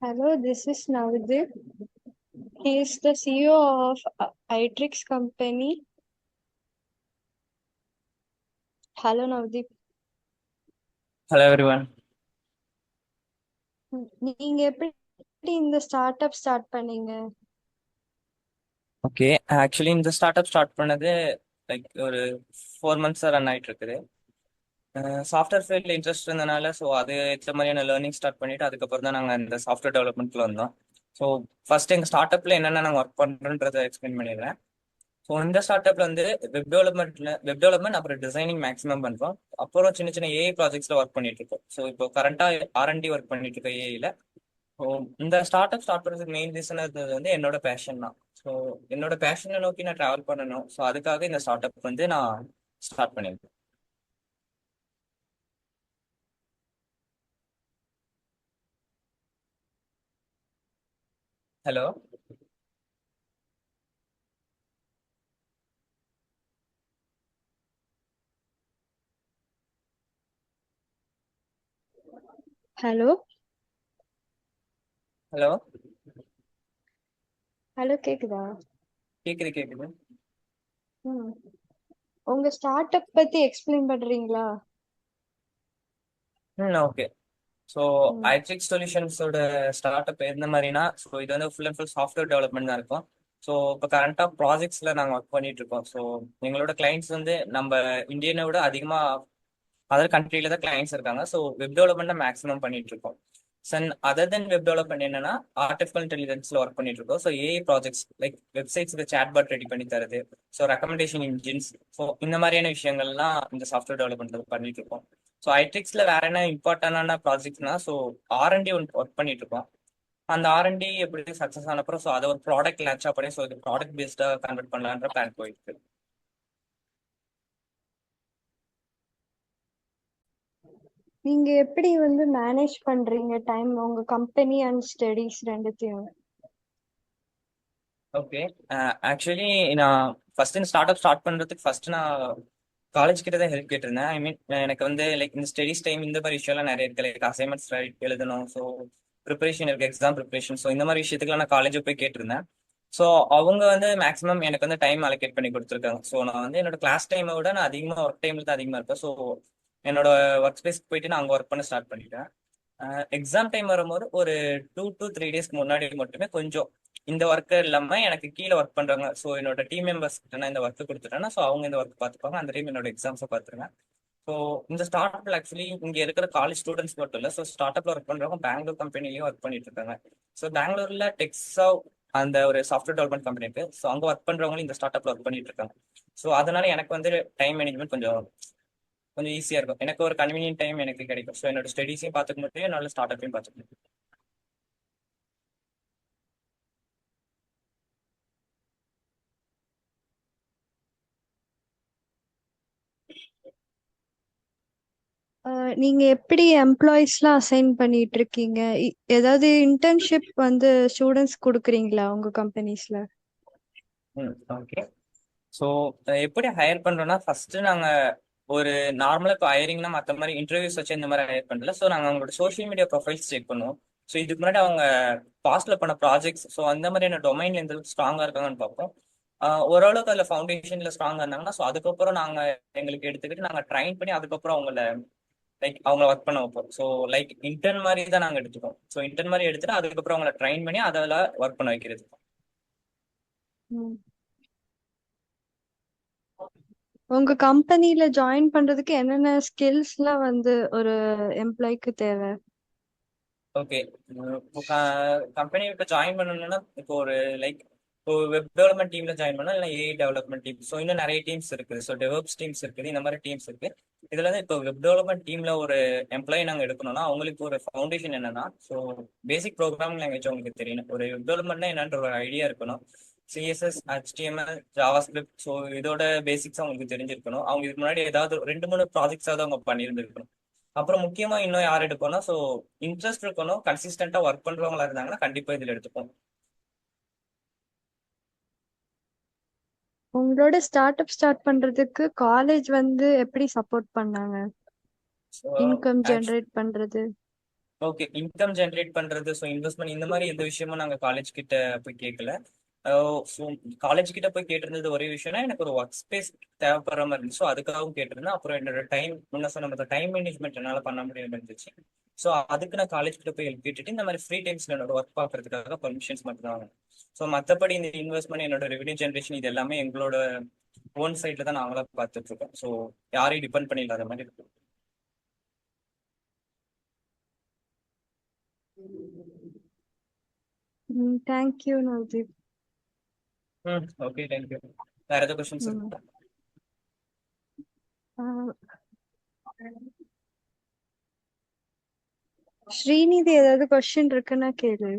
Hello, this is Navdeep. He is the CEO of iTrix company. Hello, Navdeep. Hello everyone. நீங்க எப்படி இந்த start up start பண்ணீங்க? Okay, actually இந்த start up start பண்ணது ஒரு 4 months run ஆயிட்டு இருக்குது. சாஃப்ட்வேர் ஃபீல்டில் இன்ட்ரெஸ்ட் இருந்தனால ஸோ அது ஏற்ற மாதிரியான லேர்னிங் ஸ்டார்ட் பண்ணிட்டு அதுக்கப்புறம் தான் நாங்கள் இந்த சாஃப்ட்வேர் டெவலப்மெண்ட்ல வந்தோம். ஸோ ஃபர்ஸ்ட் எங்கள் ஸ்டார்ட் அப்ல என்னென்ன நாங்கள் ஒர்க் பண்ணுறோன்றதை எக்ஸ்பிளைன் பண்ணிடுறேன். ஸோ இந்த ஸ்டார்ட் அப்ல வந்து வெப் டெவலப்மெண்ட் அப்புறம் டிசைனிங் மேக்ஸிமம் பண்றோம். அப்புறம் சின்ன சின்ன ஏஐ ப்ராஜெக்ட்ஸ்ல ஒர்க் பண்ணிட்டு இருக்கோம். ஸோ இப்போ கரண்டா ஆர்என்டி ஒர்க் பண்ணிட்டு இருக்கோம் ஏஐல. ஸோ இந்த ஸ்டார்ட் அப் ஸ்டார்ட் பண்ணுறதுக்கு மெயின் ரீசன் இருந்தது வந்து என்னோட பேஷன் தான். ஸோ என்னோட பேஷனை நோக்கி நான் டிராவல் பண்ணணும். ஸோ அதுக்காக இந்த ஸ்டார்ட் அப் வந்து நான் ஸ்டார்ட் பண்ணியிருக்கேன். ஹலோ. Hello hello. ஹலோ கேக்குதா? கேக்குது கேக்குது. ம். உங்க ஸ்டார்ட் அப் பத்தி எக்ஸ்பிளைன் பண்றீங்களா? ம், ஓகே. ஸோ ம். ஐட்ரிக் சொல்யூஷன்ஸோட ஸ்டார்ட் அப் எந்த மாதிரினா, ஸோ இது வந்து full and full software development தான் இருக்கும். ஸோ இப்போ கரண்டாக ப்ராஜெக்ட்ஸில் நாங்கள் ஒர்க் பண்ணிட்டு இருக்கோம். ஸோ எங்களோட கிளைண்ட்ஸ் வந்து நம்ம இந்தியனை விட அதிகமாக அதர் கண்ட்ரில தான் கிளைண்ட்ஸ் இருக்காங்க. ஸோ வெப் டெவலப்மெண்ட் மேக்ஸிமம் பண்ணிட்டு இருக்கோம். சன் அதர் தென் வெப் டெவலப்மெண்ட் என்னன்னா ஆர்டிஃபிஷியல் இன்டெலிஜென்ஸ்ல ஒர்க் பண்ணிட்டு இருக்கோம். ஸோ ஏஐ ப்ராஜெக்ட்ஸ் லைக் வெப்சைட்ஸ்க்கு சேட்பாட் ரெடி பண்ணி தருது. ஸோ ரெக்கமெண்டேஷன் இன்ஜின்ஸ், ஸோ இந்த மாதிரியான விஷயங்கள்லாம் இந்த சாஃப்ட்வேர் டெவலப்மெண்ட்ல பண்ணிட்டு இருக்கோம். ஸோ ஐட்ரிக்ஸ்ல வேற என்ன இம்பார்ட்டன்டான ப்ராஜெக்ட்ஸ்னா, ஸோ ஆர்என்டி ஒன்று ஒர்க் பண்ணிட்டு இருக்கோம். அந்த ஆர்என்டி எப்படி சக்ஸஸ் ஆனப்பறம் ஸோ அதை ஒரு ப்ராடக்ட் லான்ச் பண்ணி ஸோ இது ப்ராடக்ட் பேஸ்டா கன்வெர்ட் பண்ணலான்ற பிளான் போயிட்டு இருக்கு. நீங்க எப்படி மேனேஜ் பண்றீங்க டைம், உங்க கம்பெனி அண்ட் ஸ்டடீஸ் ரெண்டுத்தையும்? ஓகே. ஆக்சுவலி நான் ஃபர்ஸ்ட் இந்த ஸ்டார்ட் அப் ஸ்டார்ட் பண்றதுக்கு ஃபர்ஸ்ட் நான் காலேஜ் கிட்ட தான் ஹெல்ப் கேட்டிருந்தேன். ஐ மீன் எனக்கு வந்து லைக் இந்த ஸ்டடிஸ் டைம் இந்த மாதிரி விஷயம்லாம் நிறைய இருக்கு. லைக் அசைன்மெண்ட்ஸ் எழுதணும். ஸோ ப்ரிப்பரேஷன் இருக்கு, எக்ஸாம் ப்ரிப்பரேஷன். ஸோ இந்த மாதிரி விஷயத்துக்குலாம் நான் காலேஜ் போய் கேட்டிருந்தேன். ஸோ அவங்க வந்து மேக்ஸிமம் எனக்கு வந்து டைம் அலோகேட் பண்ணி கொடுத்துருக்காங்க. ஸோ நான் வந்து என்னோட கிளாஸ் டைமை விட நான் அதிகமாக ஒர்க் டைமில் தான் அதிகமாக இருப்பேன். ஸோ என்னோட ஒர்க் ஸ்பேஸ்க்கு போயிட்டு நான் அங்கே ஒர்க் பண்ண ஸ்டார்ட் பண்ணிட்டேன். எக்ஸாம் டைம் வரும்போது ஒரு 2 to 3 days முன்னாடி மட்டுமே கொஞ்சம் இந்த ஒர்க் இல்லாம எனக்கு கீழே ஒர்க் பண்றாங்க. ஸோ என்னோட டீம் மெம்பர்ஸ் நான் இந்த ஒர்க் கொடுத்துட்டேன்னா ஸோ அவங்க இந்த ஒர்க் பார்த்துப்பாங்க. அந்த டைம் என்னோட எக்ஸாம்ஸை பார்த்துருவேன். ஸோ இந்த ஸ்டார்ட் அப்ல ஆக்சுவலி இங்க இருக்கிற காலேஜ் ஸ்டூடெண்ட்ஸ் மட்டும் இல்லை. ஸோ ஸ்டார்ட் அப்ல ஒர்க் பண்றவங்க பெங்களூர் கம்பெனிலையும் ஒர்க் பண்ணிட்டு இருக்காங்க. ஸோ பெங்களூர்ல டெக்ஸா அந்த ஒரு சாஃப்ட்வேர் டெவலப்மெண்ட் கம்பெனி இருக்கு. ஸோ அங்க ஒர்க் பண்றவங்களும் இந்த ஸ்டார்ட் அப்ல ஒர்க் பண்ணிட்டு இருக்காங்க. ஸோ அதனால எனக்கு வந்து டைம் மேனேஜ்மெண்ட் கொஞ்சம் கொஞ்சம் ஈஸியா இருக்கும். எனக்கு ஒரு கன்வீனியன்ட் டைம் எனக்கு கிடைக்கும். ஸோ என்னோட ஸ்டடீஸையும் பார்த்துக்க முடியும், என்னால ஸ்டார்ட் அப்பையும் பார்த்துக்க முடியும். நீங்க எப்படி எம்ப்ளாயிஸ்லாம் அசைன் பண்ணிட்டு இருக்கீங்க? ஏதாவது இன்டர்ன்ஷிப் ஸ்டூடெண்ட்ஸ் கொடுக்குறீங்களா உங்க கம்பெனிஸ்ல? ம், ஓகே. ஸோ எப்படி ஹையர் பண்றோம்னா ஃபர்ஸ்ட் நாங்க ஒரு நார்மலா இப்போ ஹையரிங்னா மற்ற மாதிரி இன்டர்வியூஸ் வச்சு இந்த மாதிரி ஹையர் பண்ணல. ஸோ நாங்கள் அவங்களோட சோஷியல் மீடியா ப்ரொஃபைல்ஸ் செக் பண்ணுவோம். ஸோ இதுக்கு முன்னாடி அவங்க பாஸ்ட்ல பண்ண ப்ராஜெக்ட்ஸ் ஸோ அந்த மாதிரியான டொமைன்ல எந்த அளவுக்கு ஸ்ட்ராங்கா இருக்காங்கன்னு பார்ப்போம். ஓரளவுக்கு அதில் ஃபவுண்டேஷன்ல ஸ்ட்ராங்கா இருந்தாங்கன்னா ஸோ அதுக்கப்புறம் எங்களுக்கு எடுத்துக்கிட்டு நாங்கள் ட்ரைன் பண்ணி அதுக்கப்புறம் அவங்கள ஒர்க் பண்ண வைப்போம். ஸோ லைக் இன்டர்ன் மாதிரி தான் நாங்கள் எடுத்துக்கோம். ஸோ இன்டர்ன் மாதிரி எடுத்துட்டு அதுக்கப்புறம் அவங்கள ட்ரைன் பண்ணி அதில் ஒர்க் பண்ண வைக்கிறது. ம். உங்க கம்பெனில ஜாயின் பண்றதுக்கு என்னென்ன ஸ்கில்ஸ்லாம் ஒரு எம்ப்ளாய்க்கு தேவை? ஓகே. இப்போ கம்பெனி இப்போ ஜாயின் பண்ணணும்னா இப்போ ஒரு லைக் இப்போ வெப் டெவலப்மெண்ட் டீம்ல ஜாயின் பண்ணலாம், இல்லை ஏஐ டெவலப்மெண்ட் டீம். ஸோ இன்னும் நிறைய டீம்ஸ் இருக்குது. ஸோ டெவலப்ஸ் டீம்ஸ் இருக்குது, இந்த மாதிரி டீம்ஸ் இருக்கு. இதுல இருந்து இப்போ வெப் டெவலப்மெண்ட் டீம்ல ஒரு எம்ப்ளாயி நாங்கள் எடுக்கணும்னா அவங்களுக்கு ஒரு ஃபவுண்டேஷன் என்னன்னா ஸோ பேசிக் ப்ரோக்ராமிங் லாங்குவேஜ் அவங்களுக்கு தெரியணும். ஒரு வெப் டெவலப்மெண்ட்னா என்னன்ற ஒரு ஐடியா இருக்கணும். சிஎஸ்எஸ், HTML, ஜாவாஸ்கிரிப்ட், ஸோ இதோட பேசிக்ஸ் அவங்களுக்கு தெரிஞ்சிருக்கணும். அவங்க இதுக்கு முன்னாடி ஏதாவது 2 3 ப்ராஜெக்ட்ஸாவது அவங்க பண்ணியிருந்திருக்கணும். அப்புறம் முக்கியமா இன்னும் யார் எடுப்போம்னா ஸோ இன்ட்ரெஸ்ட் இருக்கணும், கன்சிஸ்டன்டா ஒர்க் பண்றவங்களா இருந்தாங்கன்னா கண்டிப்பா இதுல எடுத்துப்போம். உங்களோட ஸ்டார்ட் அப் ஸ்டார்ட் பண்றதுக்கு காலேஜ் எப்படி சப்போர்ட் பண்ணாங்க? ஸோ இன்கம் ஜெனரேட் பண்றது? ஓகே, இன்கம் ஜென்ரேட் பண்றது, ஸோ இன்வெஸ்ட்மெண்ட் இந்த மாதிரி எந்த விஷயமும் நாங்க காலேஜ் கிட்ட போய் கேட்கல. ஸோ காலேஜ் கிட்ட போய் கேட்டிருந்தது ஒரே விஷயம்னா, எனக்கு ஒரு ஒர்க் ஸ்பேஸ் தேவைப்படுற மாதிரி இருந்துச்சு. ஸோ அதுக்காகவும் கேட்டிருந்தேன். அப்புறம் என்னோட டைம், முன்ன சொன்ன மாதிரி டைம் மேனேஜ்மெண்ட் என்னால் பண்ண முடியாம இருந்துச்சு. ஸோ அதுக்கு நான் காலேஜ் கிட்ட போய் ஹெல்ப் கேட்டுட்டு இந்த மாதிரி ஃப்ரீ டைம்ஸ்ல என்னோட ஒர்க் பார்க்கறதுக்காக பர்மிஷன்ஸ் மட்டும் தான் வாங்கினேன். ஸோ மற்றபடி இந்த இன்வெஸ்ட்மெண்ட், என்னோட ரெவன்யூ ஜென்ரேஷன், இது எல்லாமே எங்களோட ஓன் சைட்ல தான் நாங்களா பார்த்துட்டு இருக்கோம். ஸோ யாரையும் டிபெண்ட் பண்ணி இல்லாத மாதிரி இருக்கு. தேங்க்யூ நவதீப். Okay, thank you. வேற ஏதாவது கொஸ்டின்ஸ் ம். இருக்கா? ஆஹ் ஸ்ரீநிதி, ஏதாவது கொஸ்டின் இருக்குன்னா கேளு.